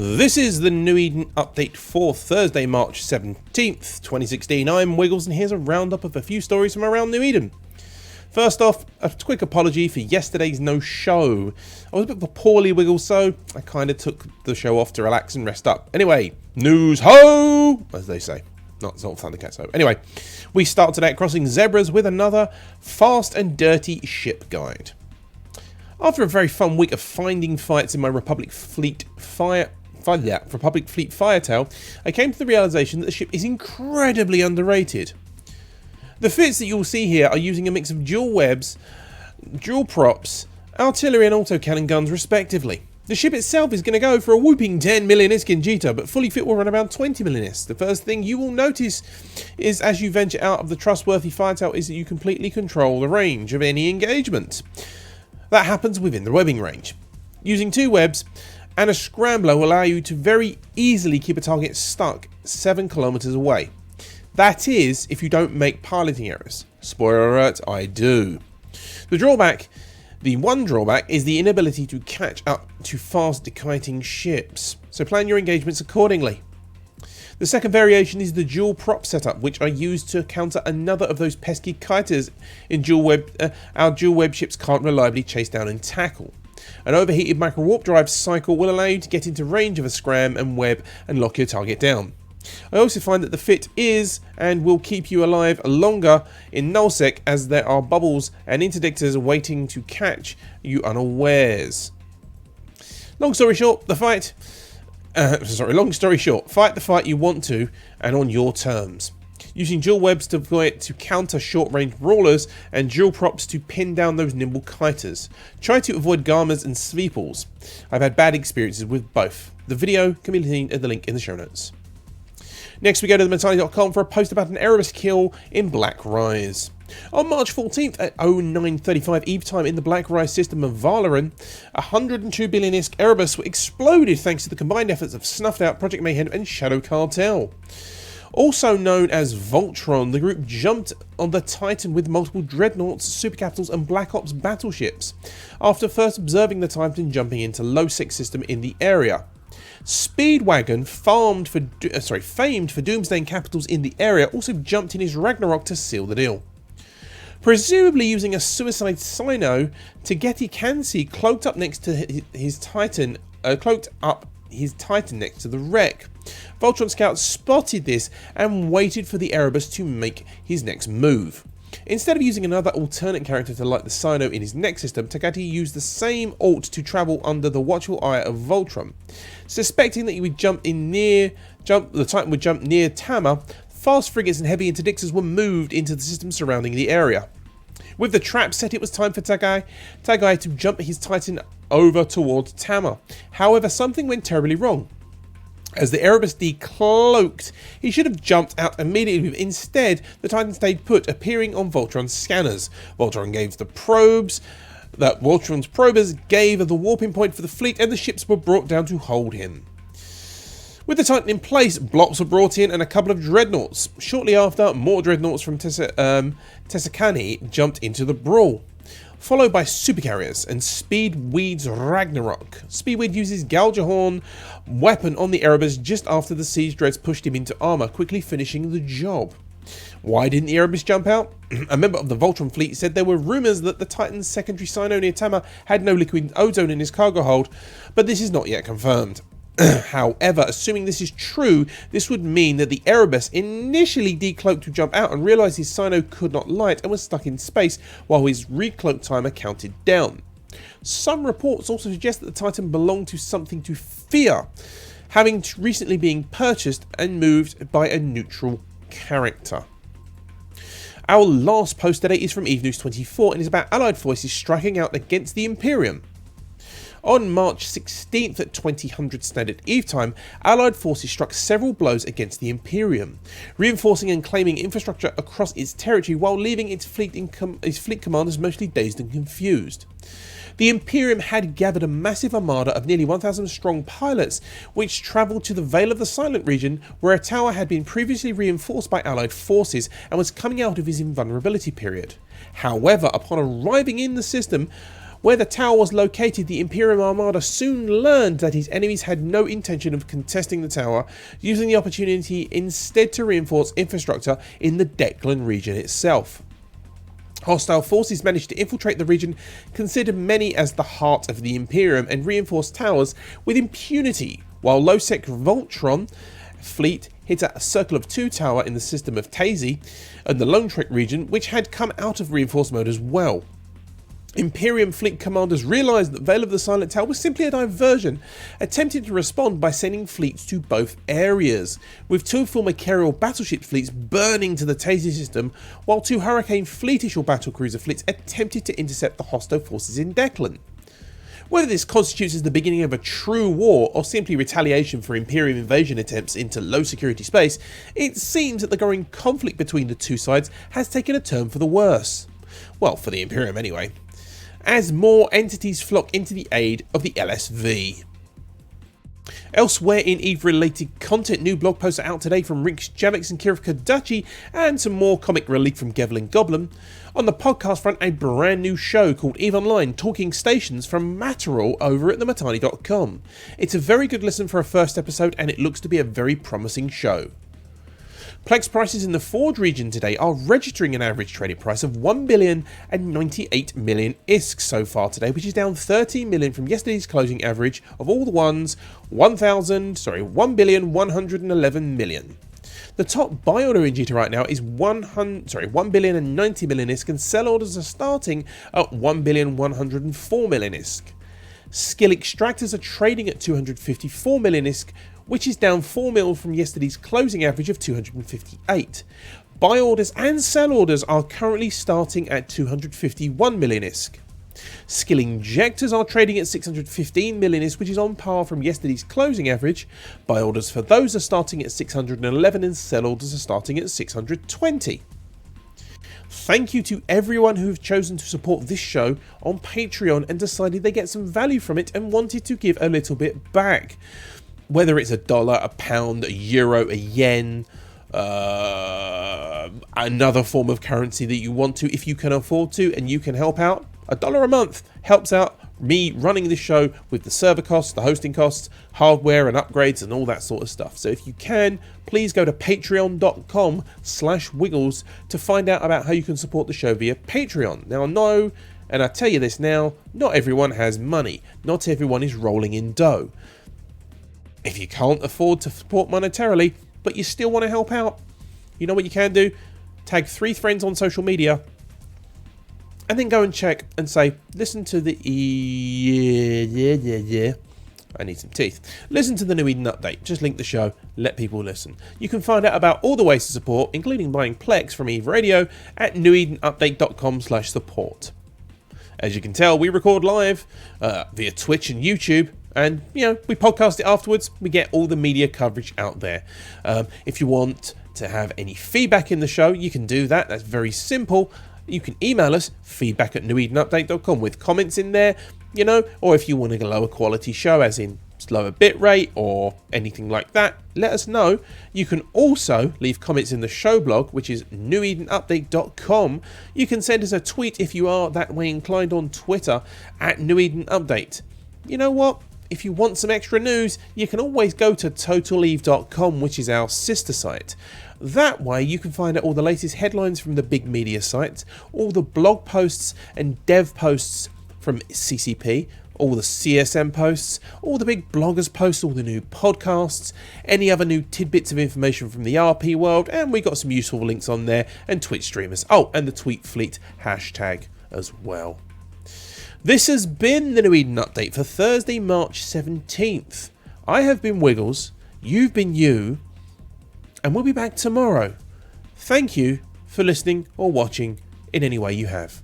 This is the New Eden update for Thursday, March 17th, 2016. I'm Wiggles, and here's a roundup of a few stories from around New Eden. First off, a quick apology for yesterday's no show. I was a bit of a poorly Wiggles, so I kind of took the show off to relax and rest up. Anyway, news ho, as they say. Not Thundercats ho. Anyway, we start today at crossing zebras with another fast and dirty ship guide. After a very fun week of finding fights in my Republic Fleet Firetail, I came to the realization that the ship is incredibly underrated. The fits that you'll see here are using a mix of dual webs, dual props, artillery and autocannon guns respectively. The ship itself is going to go for a whooping 10 million ISK in Jita, but fully fit will run around 20 million ISK. The first thing you will notice is as you venture out of the trustworthy Firetail is that you completely control the range of any engagement. That happens within the webbing range. Using two webs and a scrambler will allow you to very easily keep a target stuck 7 kilometers away. That is, if you don't make piloting errors. Spoiler alert, I do. The one drawback is the inability to catch up to fast dekiting ships, so plan your engagements accordingly. The second variation is the dual prop setup, which are used to counter another of those pesky kiters in our dual web ships can't reliably chase down and tackle. An overheated micro warp drive cycle will allow you to get into range of a scram and web and lock your target down. I also find that the fit is and will keep you alive longer in nullsec, as there are bubbles and interdictors waiting to catch you unawares. Long story short, fight the fight you want to and on your terms. Using dual webs to counter short-range brawlers and dual props to pin down those nimble kiters. Try to avoid Garmas and Sveeples. I've had bad experiences with both. The video can be seen at the link in the show notes. Next we go to the Mentali.com for a post about an Erebus kill in Black Rise. On March 14th at 09:35 Eve time in the Black Rise system of Valoran, 102 billion ISK Erebus exploded thanks to the combined efforts of Snuffed Out, Project Mayhem and Shadow Cartel. Also known as Voltron, the group jumped on the Titan with multiple Dreadnoughts, Supercapitals and Black Ops battleships, after first observing the Titan jumping into low-sec system in the area. Speedwagon, famed for doomsdaying capitals in the area, also jumped in his Ragnarok to seal the deal. Presumably using a suicide Cyno, Tegeti Kansi cloaked up next to his Titan next to the wreck. Voltron scouts spotted this and waited for the Erebus to make his next move. Instead of using another alternate character to light the Cyno in his next system, Tegeti used the same alt to travel under the watchful eye of Voltron. Suspecting that the Titan would jump near Tama, fast frigates and heavy interdictors were moved into the system surrounding the area. With the trap set, it was time for Tagai to jump his Titan over towards Tama. However, something went terribly wrong. As the Erebus decloaked, he should have jumped out immediately. Instead, the Titan stayed put, appearing on Voltron's scanners. Voltron's probers gave the warping point for the fleet, and the ships were brought down to hold him. With the Titan in place, Blops were brought in and a couple of Dreadnoughts. Shortly after, more Dreadnoughts from Tessakani jumped into the brawl, followed by supercarriers and Speedweed's Ragnarok. Speedweed uses Galgahorn weapon on the Erebus just after the Siege Dreads pushed him into armor, quickly finishing the job. Why didn't the Erebus jump out? A member of the Voltron fleet said there were rumors that the Titan's secondary Cyno near Tama had no liquid ozone in his cargo hold, but this is not yet confirmed. However, assuming this is true, this would mean that the Erebus initially decloaked to jump out and realised his Cyno could not light and was stuck in space while his recloak timer counted down. Some reports also suggest that the Titan belonged to something to fear, having recently been purchased and moved by a neutral character. Our last post today is from Eve News 24 and is about Allied forces striking out against the Imperium. On March 16th at 2000 Standard Eve time, Allied forces struck several blows against the Imperium, reinforcing and claiming infrastructure across its territory while leaving its fleet commanders mostly dazed and confused. The Imperium had gathered a massive armada of nearly 1,000 strong pilots, which travelled to the Vale of the Silent region, where a tower had been previously reinforced by Allied forces and was coming out of his invulnerability period. However, upon arriving in the system, Where the tower was located, the Imperium Armada soon learned that his enemies had no intention of contesting the tower, using the opportunity instead to reinforce infrastructure in the Declan region itself. Hostile forces managed to infiltrate the region, considered many as the heart of the Imperium, and reinforce towers with impunity, while Losec Voltron fleet hit a Circle of Two tower in the system of Tazy and the Lone Trek region, which had come out of reinforced mode as well. Imperium fleet commanders realised that Veil of the Silent Tower was simply a diversion, attempting to respond by sending fleets to both areas, with two former Carrier battleship fleets burning to the Tazy system, while two Hurricane Fleetish or battlecruiser fleets attempted to intercept the hostile forces in Declan. Whether this constitutes as the beginning of a true war or simply retaliation for Imperium invasion attempts into low security space, it seems that the growing conflict between the two sides has taken a turn for the worse. Well, for the Imperium anyway, as more entities flock into the aid of the LSV. Elsewhere in EVE-related content, new blog posts are out today from Rinks Javix and Kirov Kadachi, and some more comic relief from Gevlin Goblin. On the podcast front, a brand new show called EVE Online Talking Stations from Matterall over at thematani.com. It's a very good listen for a first episode, and it looks to be a very promising show. Plex prices in the Forge region today are registering an average traded price of 1,098 million ISK so far today, which is down 13 million from yesterday's closing average of all the ones 1,111 million. The top buy order in Jitter right now is 1,090 million ISK, and sell orders are starting at 1,104 million ISK. Skill extractors are trading at 254 million ISK, which is down 4 mil from yesterday's closing average of 258. Buy orders and sell orders are currently starting at 251 million ISK. Skill injectors are trading at 615 million ISK, which is on par from yesterday's closing average. Buy orders for those are starting at 611 and sell orders are starting at 620. Thank you to everyone who have chosen to support this show on Patreon and decided they get some value from it and wanted to give a little bit back. Whether it's $1, a pound, a euro, a yen, another form of currency that you want to, if you can afford to and you can help out, $1 a month helps out me running this show with the server costs, the hosting costs, hardware and upgrades and all that sort of stuff. So if you can, please go to patreon.com/wiggles to find out about how you can support the show via Patreon. Now I know, and I tell you this now, not everyone has money. Not everyone is rolling in dough. If you can't afford to support monetarily, but you still want to help out, you know what you can do? Tag 3 friends on social media, and then go and check and say, listen to the I need some teeth. Listen to the New Eden update. Just link the show, let people listen. You can find out about all the ways to support, including buying Plex from EVE Radio, at newedenupdate.com/support. As you can tell, we record live via Twitch and YouTube. And, you know, we podcast it afterwards. We get all the media coverage out there. If you want to have any feedback in the show, you can do that. That's very simple. You can email us, feedback@newedenupdate.com, with comments in there, you know, or if you want a lower quality show, as in slower bitrate or anything like that, let us know. You can also leave comments in the show blog, which is newedenupdate.com. You can send us a tweet if you are that way inclined on Twitter, @newedenupdate. You know what? If you want some extra news, you can always go to totaleve.com, which is our sister site. That way you can find out all the latest headlines from the big media sites, all the blog posts and dev posts from CCP, all the CSM posts, all the big bloggers posts, all the new podcasts, any other new tidbits of information from the RP world, and we got some useful links on there, and Twitch streamers. Oh, and the Tweet Fleet hashtag as well. This has been the New Eden Update for Thursday, March 17th. I have been Wiggles, you've been you, and we'll be back tomorrow. Thank you for listening or watching in any way you have.